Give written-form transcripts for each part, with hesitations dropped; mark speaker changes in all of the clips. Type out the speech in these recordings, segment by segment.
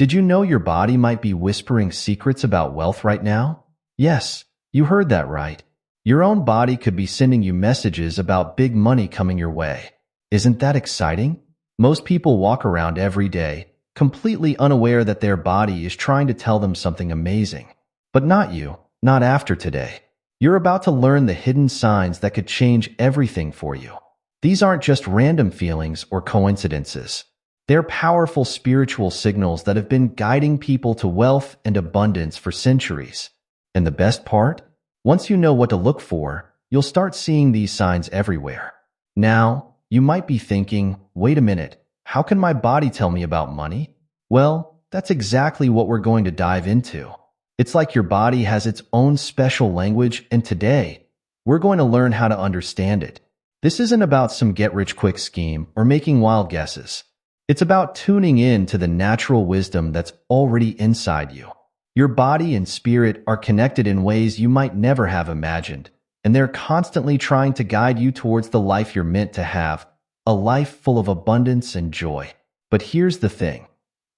Speaker 1: Did you know your body might be whispering secrets about wealth right now? Yes, you heard that right. Your own body could be sending you messages about big money coming your way. Isn't that exciting? Most people walk around every day, completely unaware that their body is trying to tell them something amazing. But not you, not after today. You're about to learn the hidden signs that could change everything for you. These aren't just random feelings or coincidences. They're powerful spiritual signals that have been guiding people to wealth and abundance for centuries. And the best part? Once you know what to look for, you'll start seeing these signs everywhere. Now, you might be thinking, wait a minute, how can my body tell me about money? Well, that's exactly what we're going to dive into. It's like your body has its own special language, and today, we're going to learn how to understand it. This isn't about some get-rich-quick scheme or making wild guesses. It's about tuning in to the natural wisdom that's already inside you. Your body and spirit are connected in ways you might never have imagined, and they're constantly trying to guide you towards the life you're meant to have, a life full of abundance and joy. But here's the thing.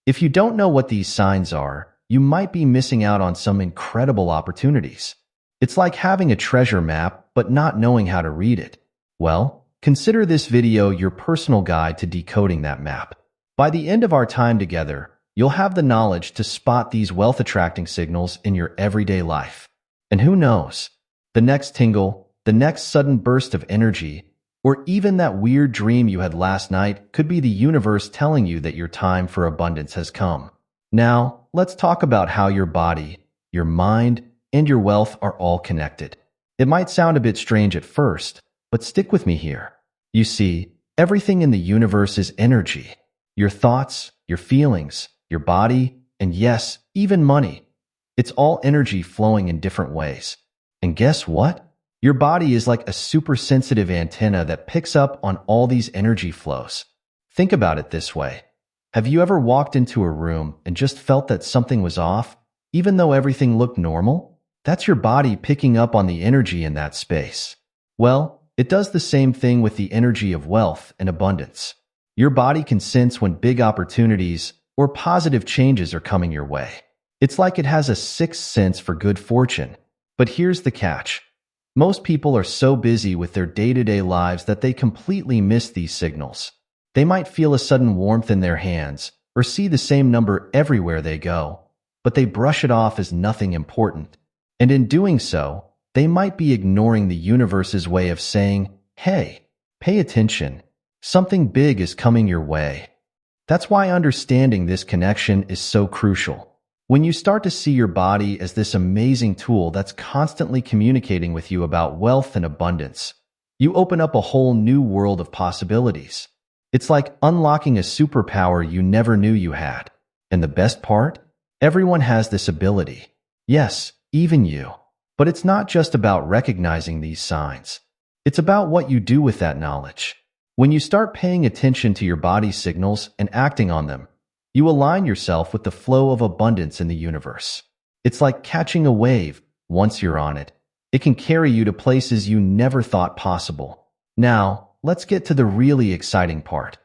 Speaker 1: If you don't know what these signs are, you might be missing out on some incredible opportunities. It's like having a treasure map but not knowing how to read it. Well, consider this video your personal guide to decoding that map. By the end of our time together, you'll have the knowledge to spot these wealth-attracting signals in your everyday life. And who knows, the next tingle, the next sudden burst of energy, or even that weird dream you had last night could be the universe telling you that your time for abundance has come. Now, let's talk about how your body, your mind, and your wealth are all connected. It might sound a bit strange at first, but stick with me here. You see, everything in the universe is energy. Your thoughts, your feelings, your body, and yes, even money. It's all energy flowing in different ways. And guess what? Your body is like a super sensitive antenna that picks up on all these energy flows. Think about it this way. Have you ever walked into a room and just felt that something was off, even though everything looked normal? That's your body picking up on the energy in that space. Well, it does the same thing with the energy of wealth and abundance. Your body can sense when big opportunities or positive changes are coming your way. It's like it has a sixth sense for good fortune. But here's the catch. Most people are so busy with their day-to-day lives that they completely miss these signals. They might feel a sudden warmth in their hands or see the same number everywhere they go, but they brush it off as nothing important. And in doing so, they might be ignoring the universe's way of saying, hey, pay attention. Something big is coming your way. That's why understanding this connection is so crucial. When you start to see your body as this amazing tool that's constantly communicating with you about wealth and abundance, you open up a whole new world of possibilities. It's like unlocking a superpower you never knew you had. And the best part? Everyone has this ability. Yes, even you. But it's not just about recognizing these signs. It's about what you do with that knowledge. When you start paying attention to your body's signals and acting on them, you align yourself with the flow of abundance in the universe. It's like catching a wave. Once you're on it, it can carry you to places you never thought possible. Now, let's get to the really exciting part.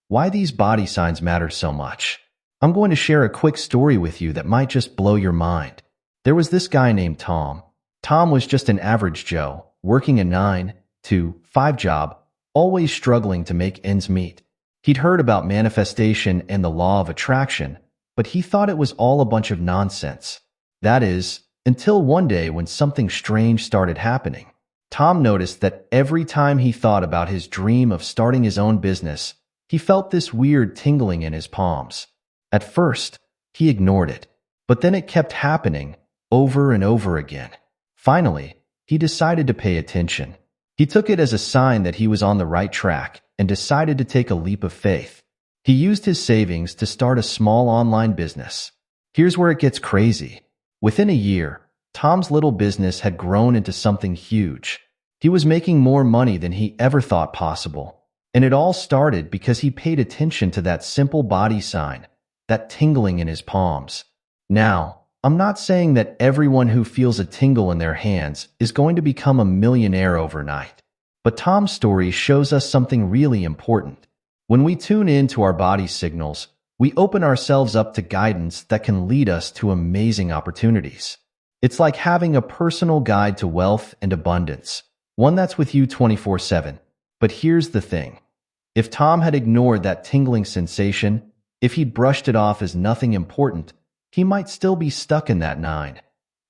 Speaker 1: Why these body signs matter so much. I'm going to share a quick story with you that might just blow your mind. There was this guy named Tom. Tom was just an average Joe, working a 9-to-5 job, always struggling to make ends meet. He'd heard about manifestation and the law of attraction, but he thought it was all a bunch of nonsense. That is, until one day when something strange started happening. Tom noticed that every time he thought about his dream of starting his own business, he felt this weird tingling in his palms. At first, he ignored it, but then it kept happening over and over again. Finally, he decided to pay attention. He took it as a sign that he was on the right track and decided to take a leap of faith. He used his savings to start a small online business. Here's where it gets crazy. Within a year, Tom's little business had grown into something huge. He was making more money than he ever thought possible. And it all started because he paid attention to that simple body sign, that tingling in his palms. Now, I'm not saying that everyone who feels a tingle in their hands is going to become a millionaire overnight. But Tom's story shows us something really important. When we tune in to our body signals, we open ourselves up to guidance that can lead us to amazing opportunities. It's like having a personal guide to wealth and abundance, one that's with you 24/7. But here's the thing. If Tom had ignored that tingling sensation, if he'd brushed it off as nothing important, he might still be stuck in that 9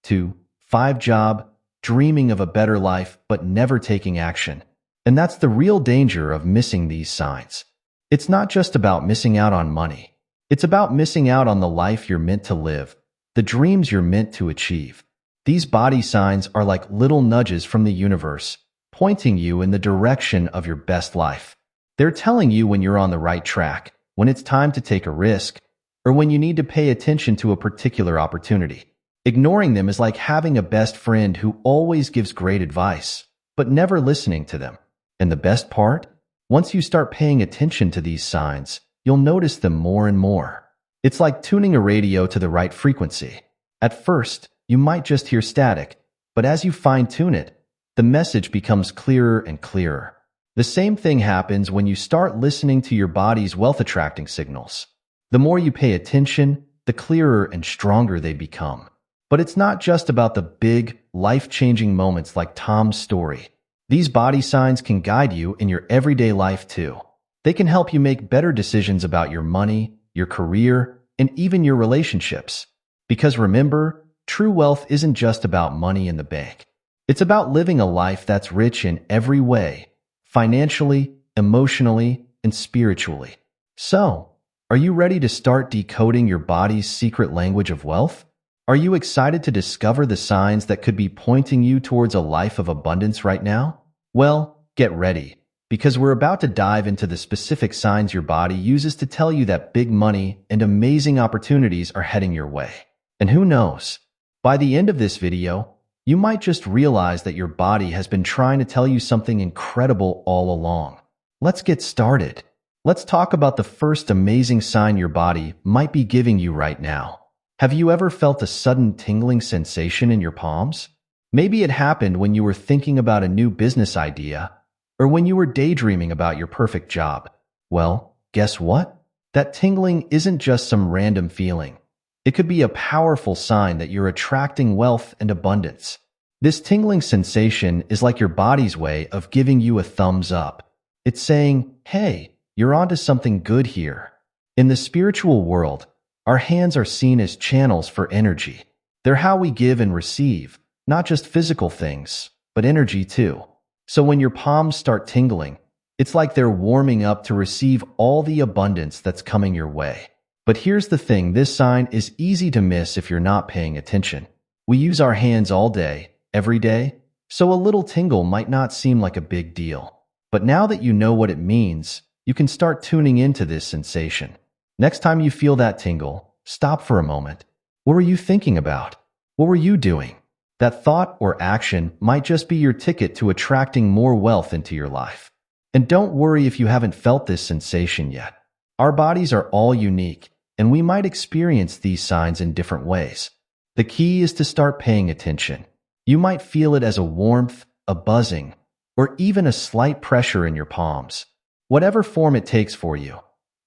Speaker 1: to 5 job, dreaming of a better life but never taking action. And that's the real danger of missing these signs. It's not just about missing out on money. It's about missing out on the life you're meant to live, the dreams you're meant to achieve. These body signs are like little nudges from the universe, pointing you in the direction of your best life. They're telling you when you're on the right track, when it's time to take a risk, or when you need to pay attention to a particular opportunity. Ignoring them is like having a best friend who always gives great advice, but never listening to them. And the best part? Once you start paying attention to these signs, you'll notice them more and more. It's like tuning a radio to the right frequency. At first, you might just hear static, but as you fine-tune it, the message becomes clearer and clearer. The same thing happens when you start listening to your body's wealth-attracting signals. The more you pay attention, the clearer and stronger they become. But it's not just about the big, life-changing moments like Tom's story. These body signs can guide you in your everyday life too. They can help you make better decisions about your money, your career, and even your relationships. Because remember, true wealth isn't just about money in the bank. It's about living a life that's rich in every way, financially, emotionally, and spiritually. So, are you ready to start decoding your body's secret language of wealth? Are you excited to discover the signs that could be pointing you towards a life of abundance right now? Well, get ready, because we're about to dive into the specific signs your body uses to tell you that big money and amazing opportunities are heading your way. And who knows? By the end of this video, you might just realize that your body has been trying to tell you something incredible all along. Let's get started. Let's talk about the first amazing sign your body might be giving you right now. Have you ever felt a sudden tingling sensation in your palms? Maybe it happened when you were thinking about a new business idea, or when you were daydreaming about your perfect job. Well, guess what? That tingling isn't just some random feeling. It could be a powerful sign that you're attracting wealth and abundance. This tingling sensation is like your body's way of giving you a thumbs up. It's saying, hey, you're onto something good here. In the spiritual world, our hands are seen as channels for energy. They're how we give and receive, not just physical things, but energy too. So when your palms start tingling, it's like they're warming up to receive all the abundance that's coming your way. But here's the thing, this sign is easy to miss if you're not paying attention. We use our hands all day, every day, so a little tingle might not seem like a big deal. But now that you know what it means, you can start tuning into this sensation. Next time you feel that tingle, stop for a moment. What were you thinking about? What were you doing? That thought or action might just be your ticket to attracting more wealth into your life. And don't worry if you haven't felt this sensation yet. Our bodies are all unique, and we might experience these signs in different ways. The key is to start paying attention. You might feel it as a warmth, a buzzing, or even a slight pressure in your palms. Whatever form it takes for you,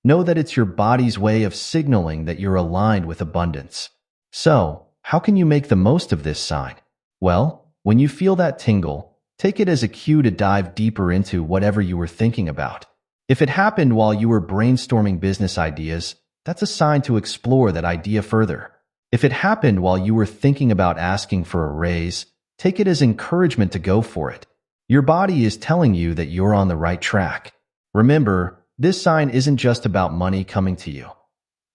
Speaker 1: know that it's your body's way of signaling that you're aligned with abundance. So, how can you make the most of this sign? Well, when you feel that tingle, take it as a cue to dive deeper into whatever you were thinking about. If it happened while you were brainstorming business ideas, that's a sign to explore that idea further. If it happened while you were thinking about asking for a raise, take it as encouragement to go for it. Your body is telling you that you're on the right track. Remember, this sign isn't just about money coming to you.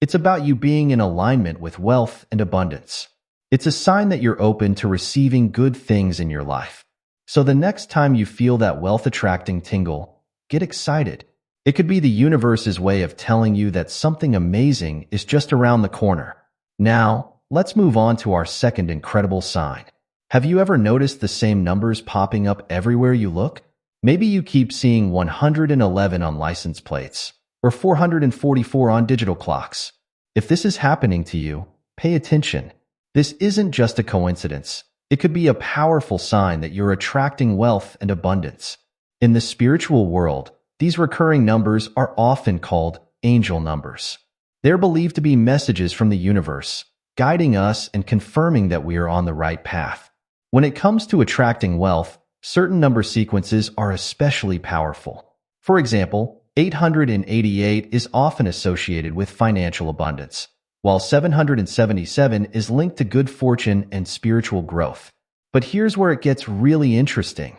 Speaker 1: It's about you being in alignment with wealth and abundance. It's a sign that you're open to receiving good things in your life. So the next time you feel that wealth-attracting tingle, get excited. It could be the universe's way of telling you that something amazing is just around the corner. Now, let's move on to our second incredible sign. Have you ever noticed the same numbers popping up everywhere you look? Maybe you keep seeing 111 on license plates, or 444 on digital clocks. If this is happening to you, pay attention. This isn't just a coincidence. It could be a powerful sign that you're attracting wealth and abundance. In the spiritual world, these recurring numbers are often called angel numbers. They're believed to be messages from the universe, guiding us and confirming that we are on the right path. When it comes to attracting wealth, certain number sequences are especially powerful. For example, 888 is often associated with financial abundance, while 777 is linked to good fortune and spiritual growth. But here's where it gets really interesting.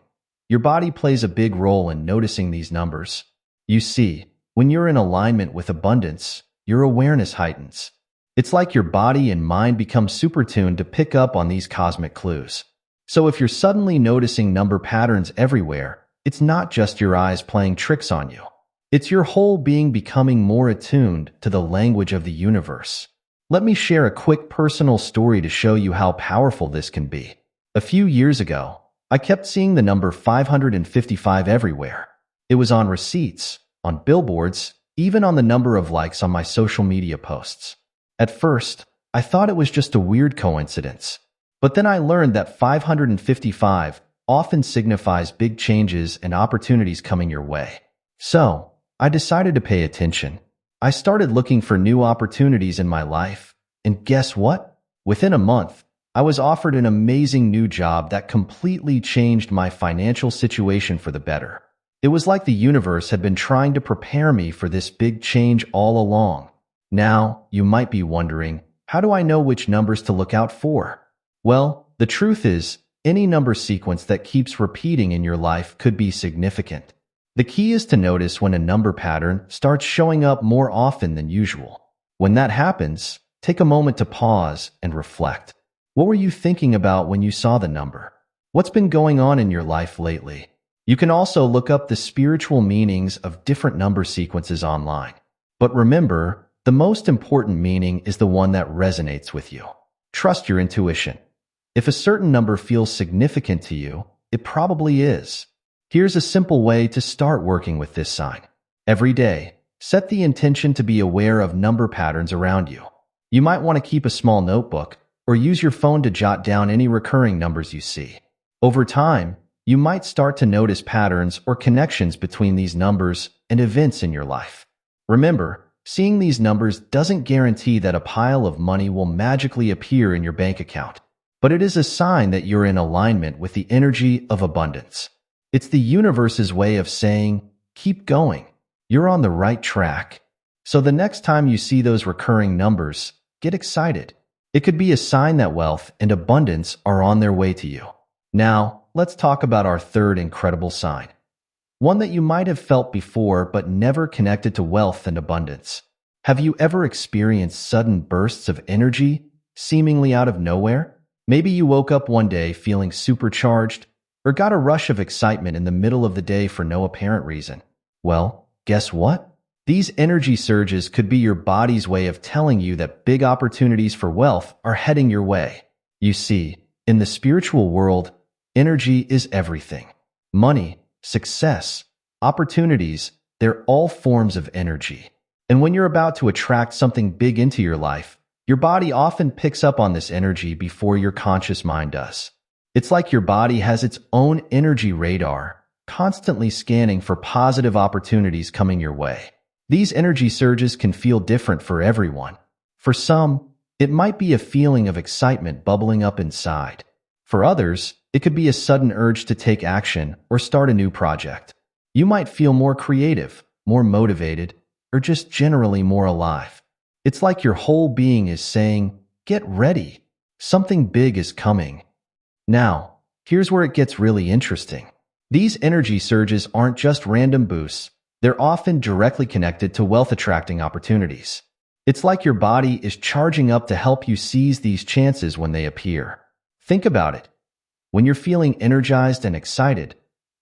Speaker 1: Your body plays a big role in noticing these numbers. You see, when you're in alignment with abundance, your awareness heightens. It's like your body and mind become super tuned to pick up on these cosmic clues. So if you're suddenly noticing number patterns everywhere, it's not just your eyes playing tricks on you. It's your whole being becoming more attuned to the language of the universe. Let me share a quick personal story to show you how powerful this can be. A few years ago, I kept seeing the number 555 everywhere. It was on receipts, on billboards, even on the number of likes on my social media posts. At first, I thought it was just a weird coincidence. But then I learned that 555 often signifies big changes and opportunities coming your way. So, I decided to pay attention. I started looking for new opportunities in my life. And guess what? Within a month, I was offered an amazing new job that completely changed my financial situation for the better. It was like the universe had been trying to prepare me for this big change all along. Now, you might be wondering, how do I know which numbers to look out for? Well, the truth is, any number sequence that keeps repeating in your life could be significant. The key is to notice when a number pattern starts showing up more often than usual. When that happens, take a moment to pause and reflect. What were you thinking about when you saw the number? What's been going on in your life lately? You can also look up the spiritual meanings of different number sequences online. But remember, the most important meaning is the one that resonates with you. Trust your intuition. If a certain number feels significant to you, it probably is. Here's a simple way to start working with this sign. Every day, set the intention to be aware of number patterns around you. You might want to keep a small notebook or use your phone to jot down any recurring numbers you see. Over time, you might start to notice patterns or connections between these numbers and events in your life. Remember, seeing these numbers doesn't guarantee that a pile of money will magically appear in your bank account, but it is a sign that you're in alignment with the energy of abundance. It's the universe's way of saying, keep going. You're on the right track. So the next time you see those recurring numbers, get excited. It could be a sign that wealth and abundance are on their way to you. Now, let's talk about our third incredible sign. One that you might have felt before but never connected to wealth and abundance. Have you ever experienced sudden bursts of energy, seemingly out of nowhere? Maybe you woke up one day feeling supercharged, or got a rush of excitement in the middle of the day for no apparent reason. Well, guess what? These energy surges could be your body's way of telling you that big opportunities for wealth are heading your way. You see, in the spiritual world, energy is everything. Money, success, opportunities, they're all forms of energy. And when you're about to attract something big into your life, your body often picks up on this energy before your conscious mind does. It's like your body has its own energy radar, constantly scanning for positive opportunities coming your way. These energy surges can feel different for everyone. For some, it might be a feeling of excitement bubbling up inside. For others, it could be a sudden urge to take action or start a new project. You might feel more creative, more motivated, or just generally more alive. It's like your whole being is saying, get ready. Something big is coming. Now, here's where it gets really interesting. These energy surges aren't just random boosts. They're often directly connected to wealth-attracting opportunities. It's like your body is charging up to help you seize these chances when they appear. Think about it. When you're feeling energized and excited,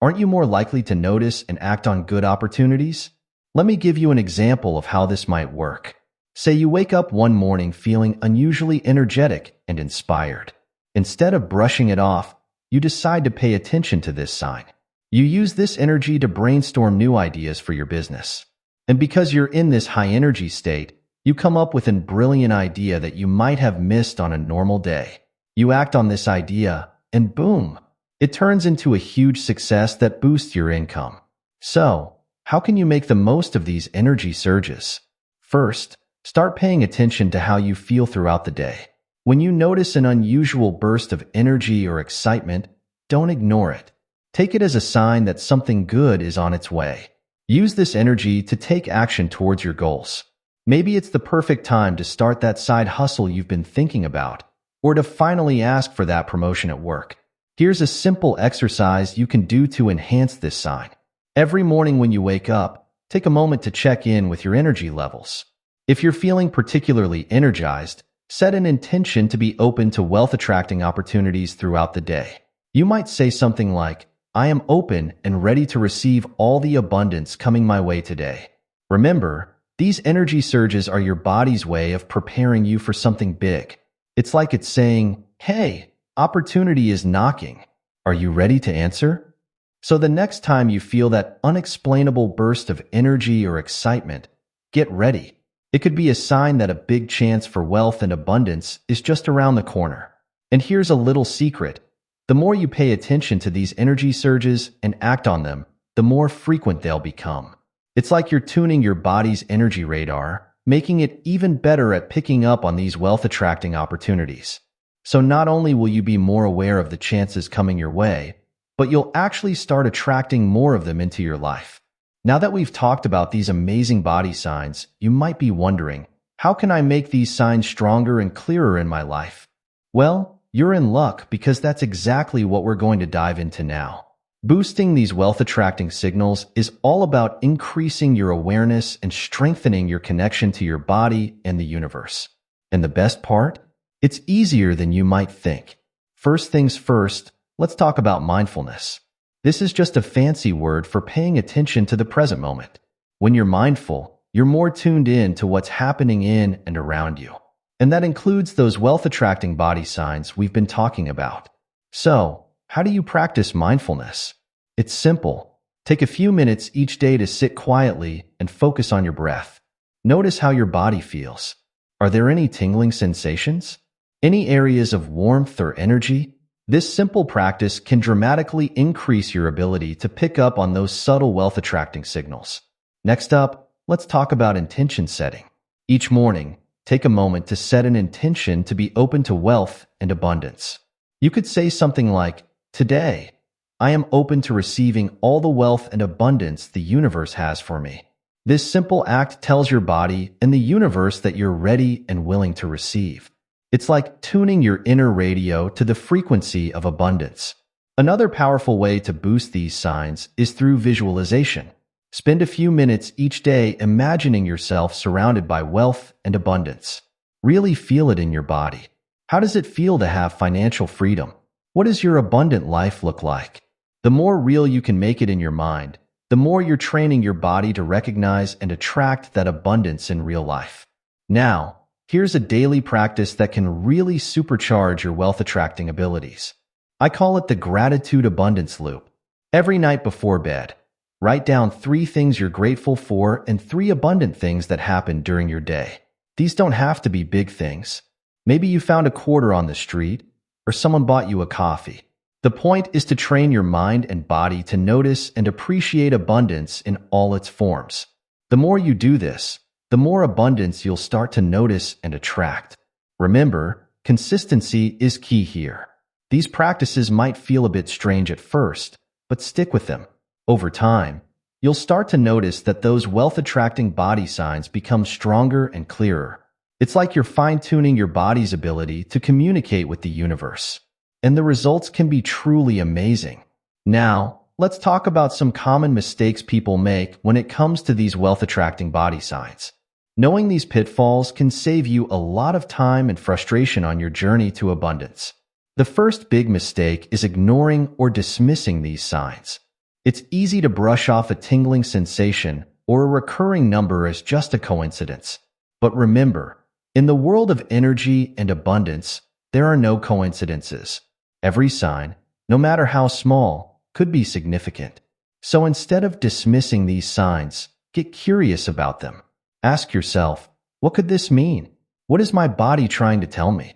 Speaker 1: aren't you more likely to notice and act on good opportunities? Let me give you an example of how this might work. Say you wake up one morning feeling unusually energetic and inspired. Instead of brushing it off, you decide to pay attention to this sign. You use this energy to brainstorm new ideas for your business. And because you're in this high-energy state, you come up with a brilliant idea that you might have missed on a normal day. You act on this idea, and boom, it turns into a huge success that boosts your income. So, how can you make the most of these energy surges? First, Start paying attention to how you feel throughout the day. When you notice an unusual burst of energy or excitement, don't ignore it. Take it as a sign that something good is on its way. Use this energy to take action towards your goals. Maybe it's the perfect time to start that side hustle you've been thinking about, or to finally ask for that promotion at work. Here's a simple exercise you can do to enhance this sign. Every morning when you wake up, take a moment to check in with your energy levels. If you're feeling particularly energized, set an intention to be open to wealth-attracting opportunities throughout the day. You might say something like, I am open and ready to receive all the abundance coming my way today. Remember, these energy surges are your body's way of preparing you for something big. It's like it's saying, hey, opportunity is knocking. Are you ready to answer? So the next time you feel that unexplainable burst of energy or excitement, get ready. It could be a sign that a big chance for wealth and abundance is just around the corner. And here's a little secret. The more you pay attention to these energy surges and act on them, the more frequent they'll become. It's like you're tuning your body's energy radar, making it even better at picking up on these wealth-attracting opportunities. So not only will you be more aware of the chances coming your way, but you'll actually start attracting more of them into your life. Now that we've talked about these amazing body signs, you might be wondering, how can I make these signs stronger and clearer in my life? Well, you're in luck because that's exactly what we're going to dive into now. Boosting these wealth-attracting signals is all about increasing your awareness and strengthening your connection to your body and the universe. And the best part? It's easier than you might think. First things first, let's talk about mindfulness. This is just a fancy word for paying attention to the present moment. When you're mindful, you're more tuned in to what's happening in and around you. And that includes those wealth-attracting body signs we've been talking about. So, how do you practice mindfulness? It's simple. Take a few minutes each day to sit quietly and focus on your breath. Notice how your body feels. Are there any tingling sensations? Any areas of warmth or energy? This simple practice can dramatically increase your ability to pick up on those subtle wealth-attracting signals. Next up, let's talk about intention setting. Each morning, take a moment to set an intention to be open to wealth and abundance. You could say something like, today, I am open to receiving all the wealth and abundance the universe has for me. This simple act tells your body and the universe that you're ready and willing to receive. It's like tuning your inner radio to the frequency of abundance. Another powerful way to boost these signs is through visualization. Spend a few minutes each day imagining yourself surrounded by wealth and abundance. Really feel it in your body. How does it feel to have financial freedom? What does your abundant life look like? The more real you can make it in your mind, the more you're training your body to recognize and attract that abundance in real life. Now, here's a daily practice that can really supercharge your wealth-attracting abilities. I call it the gratitude abundance loop. Every night before bed, write down 3 things you're grateful for and 3 abundant things that happened during your day. These don't have to be big things. Maybe you found a quarter on the street, or someone bought you a coffee. The point is to train your mind and body to notice and appreciate abundance in all its forms. The more you do this, the more abundance you'll start to notice and attract. Remember, consistency is key here. These practices might feel a bit strange at first, but stick with them. Over time, you'll start to notice that those wealth-attracting body signs become stronger and clearer. It's like you're fine-tuning your body's ability to communicate with the universe. And the results can be truly amazing. Now, let's talk about some common mistakes people make when it comes to these wealth-attracting body signs. Knowing these pitfalls can save you a lot of time and frustration on your journey to abundance. The first big mistake is ignoring or dismissing these signs. It's easy to brush off a tingling sensation or a recurring number as just a coincidence. But remember, in the world of energy and abundance, there are no coincidences. Every sign, no matter how small, could be significant. So instead of dismissing these signs, get curious about them. Ask yourself, what could this mean? What is my body trying to tell me?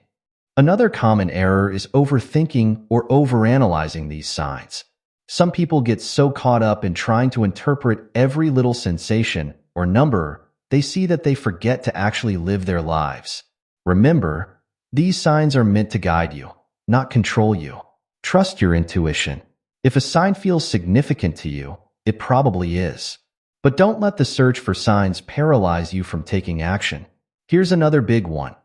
Speaker 1: Another common error is overthinking or overanalyzing these signs. Some people get so caught up in trying to interpret every little sensation or number, they see that they forget to actually live their lives. Remember, these signs are meant to guide you, not control you. Trust your intuition. If a sign feels significant to you, it probably is. But don't let the search for signs paralyze you from taking action. Here's another big one: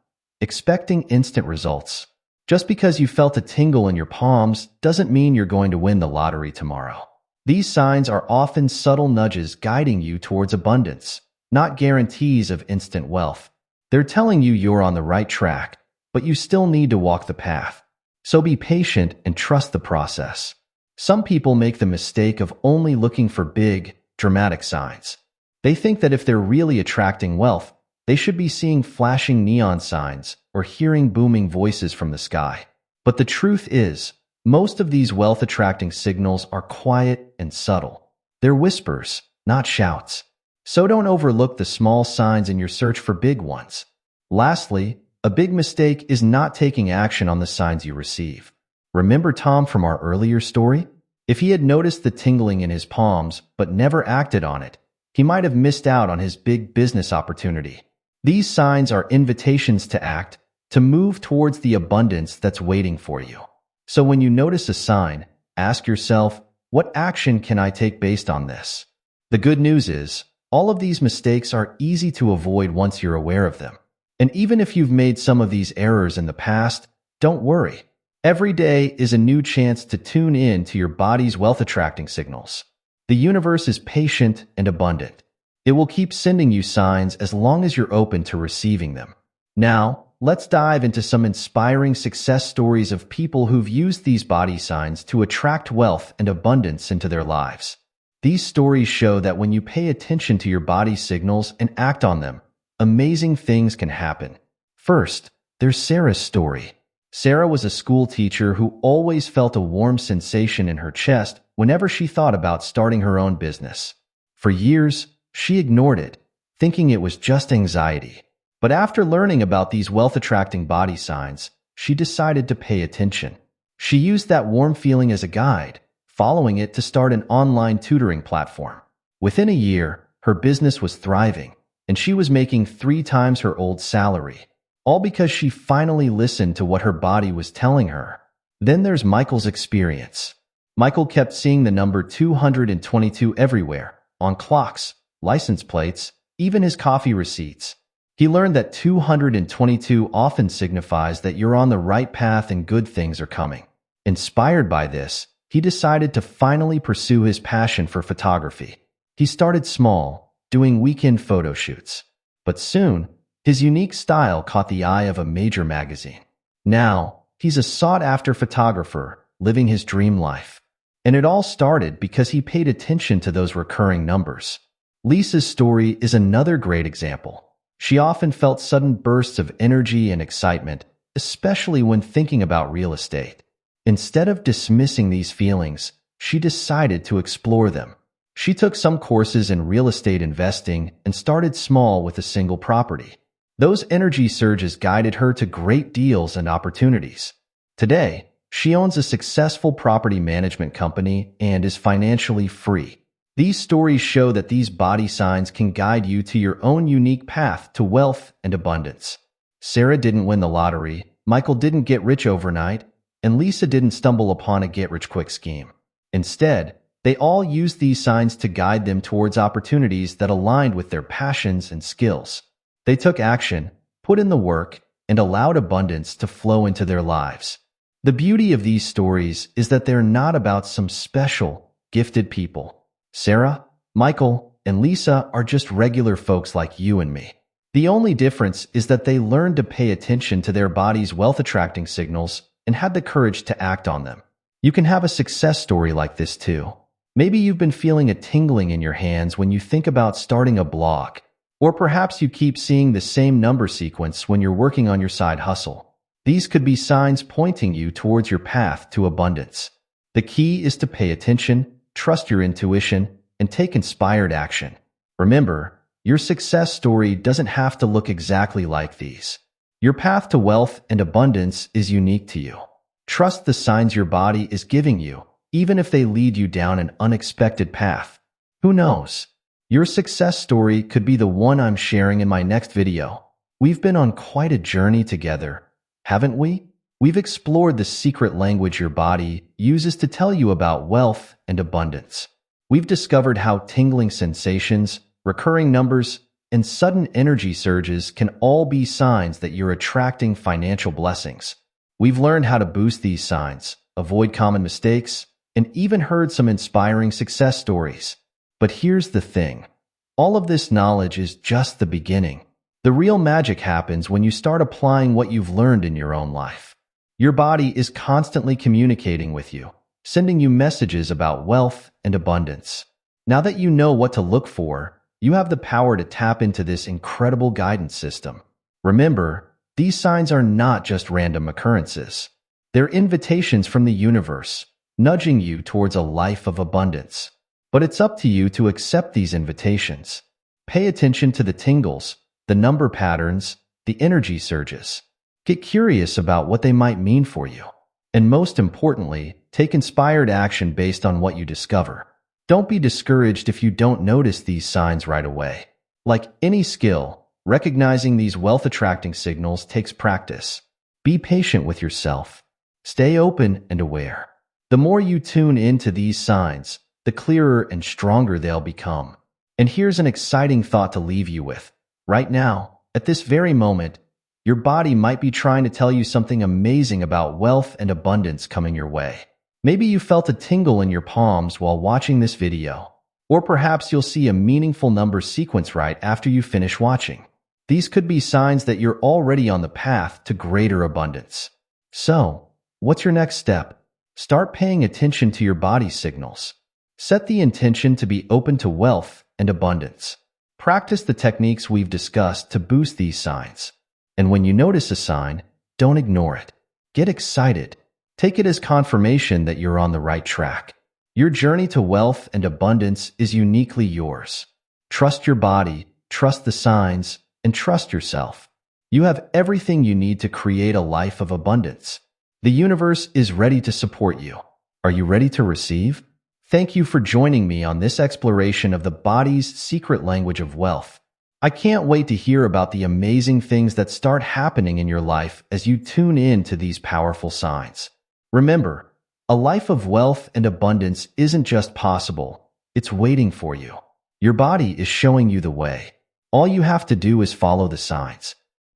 Speaker 1: expecting instant results. Just because you felt a tingle in your palms doesn't mean you're going to win the lottery tomorrow. These signs are often subtle nudges guiding you towards abundance, not guarantees of instant wealth. They're telling you you're on the right track, but you still need to walk the path. So be patient and trust the process. Some people make the mistake of only looking for big, dramatic signs. They think that if they're really attracting wealth, they should be seeing flashing neon signs or hearing booming voices from the sky. But the truth is, most of these wealth-attracting signals are quiet and subtle. They're whispers, not shouts. So don't overlook the small signs in your search for big ones. Lastly, a big mistake is not taking action on the signs you receive. Remember Tom from our earlier story? If he had noticed the tingling in his palms but never acted on it, he might have missed out on his big business opportunity. These signs are invitations to act, to move towards the abundance that's waiting for you. So when you notice a sign, ask yourself, what action can I take based on this? The good news is, all of these mistakes are easy to avoid once you're aware of them. And even if you've made some of these errors in the past, don't worry. Every day is a new chance to tune in to your body's wealth-attracting signals. The universe is patient and abundant. It will keep sending you signs as long as you're open to receiving them. Now, let's dive into some inspiring success stories of people who've used these body signs to attract wealth and abundance into their lives. These stories show that when you pay attention to your body's signals and act on them, amazing things can happen. First, there's Sarah's story. Sarah was a school teacher who always felt a warm sensation in her chest whenever she thought about starting her own business. For years, she ignored it, thinking it was just anxiety. But after learning about these wealth-attracting body signs, she decided to pay attention. She used that warm feeling as a guide, following it to start an online tutoring platform. Within a year, her business was thriving, and she was making 3 times her old salary, all because she finally listened to what her body was telling her. Then there's Michael's experience. Michael kept seeing the number 222 everywhere, on clocks, license plates, even his coffee receipts. He learned that 222 often signifies that you're on the right path and good things are coming. Inspired by this, he decided to finally pursue his passion for photography. He started small, doing weekend photo shoots. But soon, his unique style caught the eye of a major magazine. Now, he's a sought-after photographer, living his dream life. And it all started because he paid attention to those recurring numbers. Lisa's story is another great example. She often felt sudden bursts of energy and excitement, especially when thinking about real estate. Instead of dismissing these feelings, she decided to explore them. She took some courses in real estate investing and started small with a single property. Those energy surges guided her to great deals and opportunities. Today, she owns a successful property management company and is financially free. These stories show that these body signs can guide you to your own unique path to wealth and abundance. Sarah didn't win the lottery, Michael didn't get rich overnight, and Lisa didn't stumble upon a get-rich-quick scheme. Instead, they all used these signs to guide them towards opportunities that aligned with their passions and skills. They took action, put in the work, and allowed abundance to flow into their lives. The beauty of these stories is that they're not about some special, gifted people. Sarah, Michael, and Lisa are just regular folks like you and me. The only difference is that they learned to pay attention to their body's wealth-attracting signals and had the courage to act on them. You can have a success story like this too. Maybe you've been feeling a tingling in your hands when you think about starting a blog, or perhaps you keep seeing the same number sequence when you're working on your side hustle. These could be signs pointing you towards your path to abundance. The key is to pay attention, trust your intuition, and take inspired action. Remember, your success story doesn't have to look exactly like these. Your path to wealth and abundance is unique to you. Trust the signs your body is giving you, even if they lead you down an unexpected path. Who knows? Your success story could be the one I'm sharing in my next video. We've been on quite a journey together, haven't we? We've explored the secret language your body uses to tell you about wealth and abundance. We've discovered how tingling sensations, recurring numbers, and sudden energy surges can all be signs that you're attracting financial blessings. We've learned how to boost these signs, avoid common mistakes, and even heard some inspiring success stories. But here's the thing. All of this knowledge is just the beginning. The real magic happens when you start applying what you've learned in your own life. Your body is constantly communicating with you, sending you messages about wealth and abundance. Now that you know what to look for, you have the power to tap into this incredible guidance system. Remember, these signs are not just random occurrences. They're invitations from the universe, nudging you towards a life of abundance. But it's up to you to accept these invitations. Pay attention to the tingles, the number patterns, the energy surges. Get curious about what they might mean for you. And most importantly, take inspired action based on what you discover. Don't be discouraged if you don't notice these signs right away. Like any skill, recognizing these wealth-attracting signals takes practice. Be patient with yourself. Stay open and aware. The more you tune into these signs, the clearer and stronger they'll become. And here's an exciting thought to leave you with. Right now, at this very moment, your body might be trying to tell you something amazing about wealth and abundance coming your way. Maybe you felt a tingle in your palms while watching this video. Or perhaps you'll see a meaningful number sequence right after you finish watching. These could be signs that you're already on the path to greater abundance. So, what's your next step? Start paying attention to your body's signals. Set the intention to be open to wealth and abundance. Practice the techniques we've discussed to boost these signs. And when you notice a sign, don't ignore it. Get excited. Take it as confirmation that you're on the right track. Your journey to wealth and abundance is uniquely yours. Trust your body, trust the signs, and trust yourself. You have everything you need to create a life of abundance. The universe is ready to support you. Are you ready to receive? Thank you for joining me on this exploration of the body's secret language of wealth. I can't wait to hear about the amazing things that start happening in your life as you tune in to these powerful signs. Remember, a life of wealth and abundance isn't just possible, it's waiting for you. Your body is showing you the way. All you have to do is follow the signs.